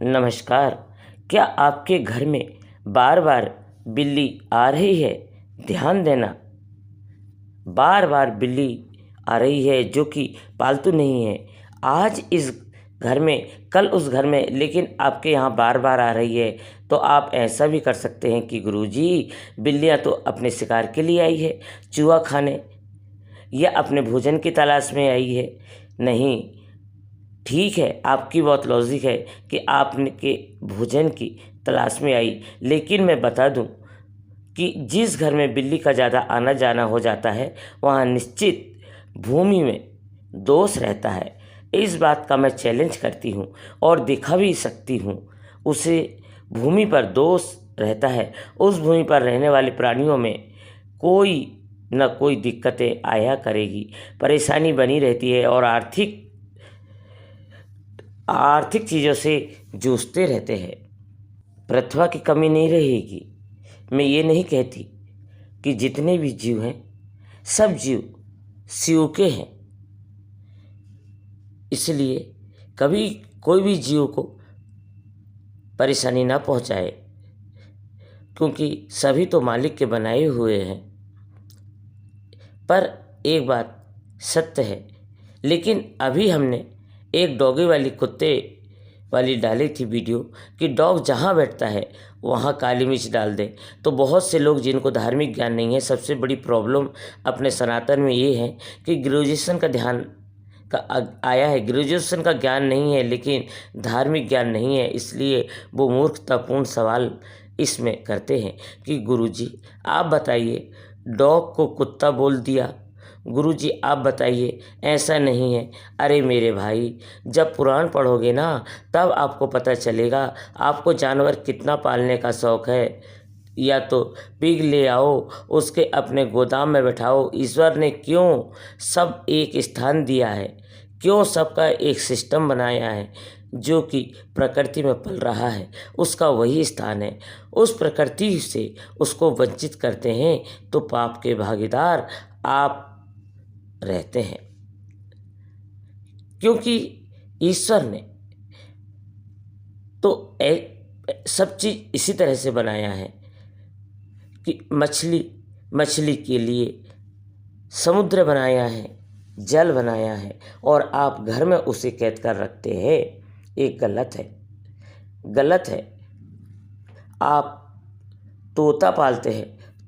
नमस्कार। क्या आपके घर में बार बार बिल्ली आ रही है? ध्यान देना, बार बार बिल्ली आ रही है जो कि पालतू नहीं है। आज इस घर में, कल उस घर में, लेकिन आपके यहाँ बार बार आ रही है। तो आप ऐसा भी कर सकते हैं कि गुरुजी, बिल्लियाँ तो अपने शिकार के लिए आई है, चूहा खाने या अपने भोजन की तलाश में आई है। नहीं, ठीक है, आपकी बहुत लॉजिक है कि आपने के भोजन की तलाश में आई, लेकिन मैं बता दूं कि जिस घर में बिल्ली का ज़्यादा आना जाना हो जाता है वहाँ निश्चित भूमि में दोष रहता है। इस बात का मैं चैलेंज करती हूँ और दिखा भी सकती हूँ। उसे भूमि पर दोष रहता है। उस भूमि पर रहने वाले प्राणियों में कोई न कोई दिक्कतें आया करेगी, परेशानी बनी रहती है और आर्थिक चीज़ों से जूझते रहते हैं। प्रतिभा की कमी नहीं रहेगी। मैं ये नहीं कहती कि जितने भी जीव हैं सब जीव शिव के हैं, इसलिए कभी कोई भी जीव को परेशानी ना पहुंचाए, क्योंकि सभी तो मालिक के बनाए हुए हैं। पर एक बात सत्य है, लेकिन अभी हमने एक डॉगी वाली, कुत्ते वाली डाली थी वीडियो कि डॉग जहाँ बैठता है वहाँ काली मिर्च डाल दे। तो बहुत से लोग जिनको धार्मिक ज्ञान नहीं है, सबसे बड़ी प्रॉब्लम अपने सनातन में ये है कि ग्रेजुएशन का ध्यान आया है, ग्रेजुएशन का ज्ञान नहीं है, लेकिन धार्मिक ज्ञान नहीं है। इसलिए वो मूर्खतापूर्ण सवाल इसमें करते हैं कि गुरुजी आप बताइए, डॉग को कुत्ता बोल दिया, गुरुजी आप बताइए, ऐसा नहीं है। अरे मेरे भाई, जब पुराण पढ़ोगे ना तब आपको पता चलेगा। आपको जानवर कितना पालने का शौक़ है, या तो पिग ले आओ, उसके अपने गोदाम में बैठाओ। ईश्वर ने क्यों सब एक स्थान दिया है, क्यों सबका एक सिस्टम बनाया है जो कि प्रकृति में पल रहा है, उसका वही स्थान है। उस प्रकृति से उसको वंचित करते हैं तो पाप के भागीदार आप रहते हैं, क्योंकि ईश्वर ने तो सब चीज़ इसी तरह से बनाया है कि मछली के लिए समुद्र बनाया है, जल बनाया है, और आप घर में उसे कैद कर रखते हैं। ये गलत है। आप तोता पालते हैं,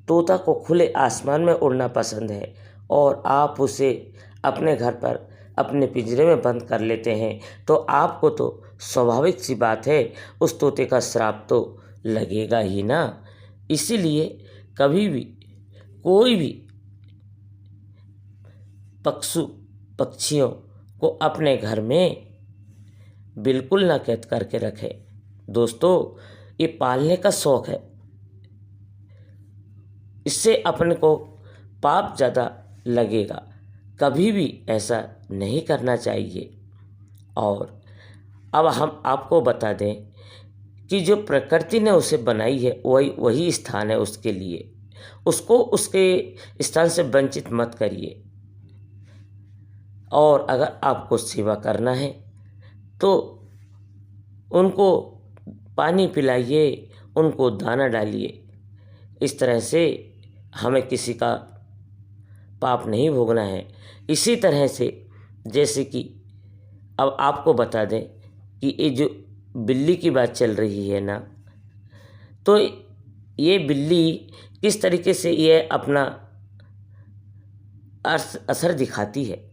तोता को खुले आसमान में उड़ना पसंद है, और आप उसे अपने घर पर अपने पिंजरे में बंद कर लेते हैं। तो आपको तो स्वाभाविक सी बात है, उस तोते का श्राप तो लगेगा ही ना। इसीलिए कभी भी कोई भी पक्षियों को अपने घर में बिल्कुल ना कैद करके रखें। दोस्तों, ये पालने का शौक़ है, इससे अपने को पाप ज़्यादा लगेगा। कभी भी ऐसा नहीं करना चाहिए। और अब हम आपको बता दें कि जो प्रकृति ने उसे बनाई है वही स्थान है उसके लिए। उसको उसके स्थान से वंचित मत करिए। और अगर आपको सेवा करना है तो उनको पानी पिलाइए, उनको दाना डालिए। इस तरह से हमें किसी का पाप नहीं भोगना है। इसी तरह से जैसे कि अब आपको बता दें कि ये जो बिल्ली की बात चल रही है ना, तो ये बिल्ली किस तरीके से ये अपना असर दिखाती है।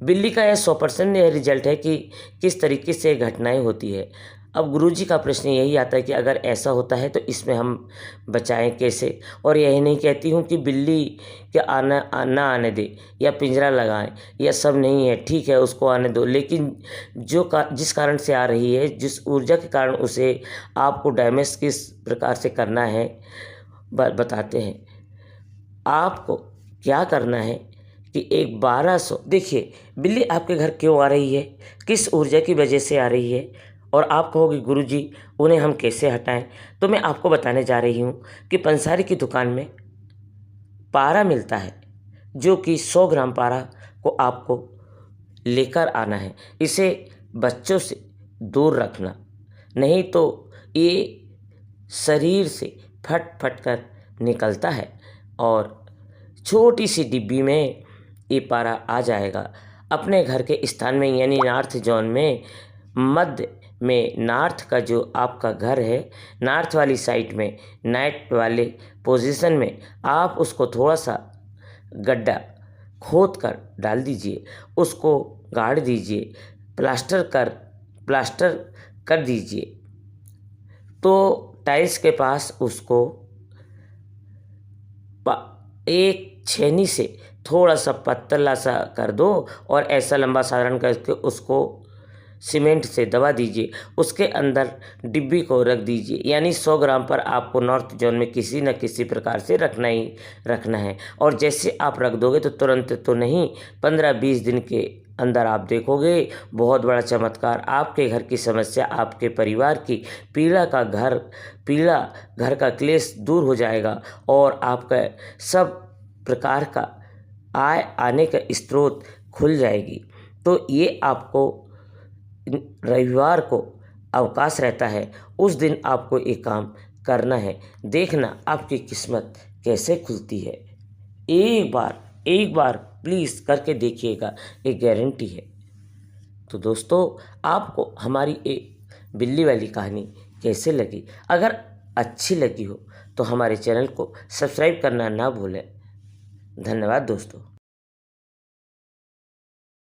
बिल्ली का यह 100% रिजल्ट है कि किस तरीके से घटनाएं होती है। अब गुरुजी का प्रश्न यही आता है कि अगर ऐसा होता है तो इसमें हम बचाएं कैसे। और यही नहीं कहती हूँ कि बिल्ली के ना आने दे या पिंजरा लगाएं, या सब नहीं है, ठीक है उसको आने दो, लेकिन जिस कारण से आ रही है, जिस ऊर्जा के कारण उसे आपको डैमेज किस प्रकार से करना है बताते हैं। आपको क्या करना है कि एक 1200, देखिए बिल्ली आपके घर क्यों आ रही है, किस ऊर्जा की वजह से आ रही है, और आप कहोगे गुरुजी उन्हें हम कैसे हटाएं। तो मैं आपको बताने जा रही हूँ कि पंसारी की दुकान में पारा मिलता है, जो कि 100 ग्राम पारा को आपको लेकर आना है। इसे बच्चों से दूर रखना, नहीं तो ये शरीर से फट फट कर निकलता है और छोटी सी डिब्बी में ये पारा आ जाएगा अपने घर के स्थान में, यानी नॉर्थ जोन में, मध्य में नॉर्थ का जो आपका घर है, नॉर्थ वाली साइड में, नाइट वाले पोजीशन में आप उसको थोड़ा सा गड्ढा खोद कर डाल दीजिए, उसको गाड़ दीजिए, प्लास्टर कर दीजिए। तो टाइल्स के पास उसको एक छेनी से थोड़ा सा पतला सा कर दो और ऐसा लंबा साधारण करके उसको सीमेंट से दबा दीजिए। उसके अंदर डिब्बी को रख दीजिए, यानी 100 ग्राम पर आपको नॉर्थ जोन में किसी न किसी प्रकार से रखना ही रखना है। और जैसे आप रख दोगे तो तुरंत तो नहीं, 15-20 दिन के अंदर आप देखोगे बहुत बड़ा चमत्कार। आपके घर की समस्या, आपके परिवार की पीड़ा घर का क्लेश दूर हो जाएगा और आपका सब प्रकार का आय आने का स्रोत खुल जाएगी। तो ये आपको रविवार को अवकाश रहता है, उस दिन आपको ये काम करना है। देखना आपकी किस्मत कैसे खुलती है। एक बार प्लीज़ करके देखिएगा, ये गारंटी है। तो दोस्तों, आपको हमारी ये बिल्ली वाली कहानी कैसे लगी? अगर अच्छी लगी हो तो हमारे चैनल को सब्सक्राइब करना ना भूलें। धन्यवाद दोस्तों।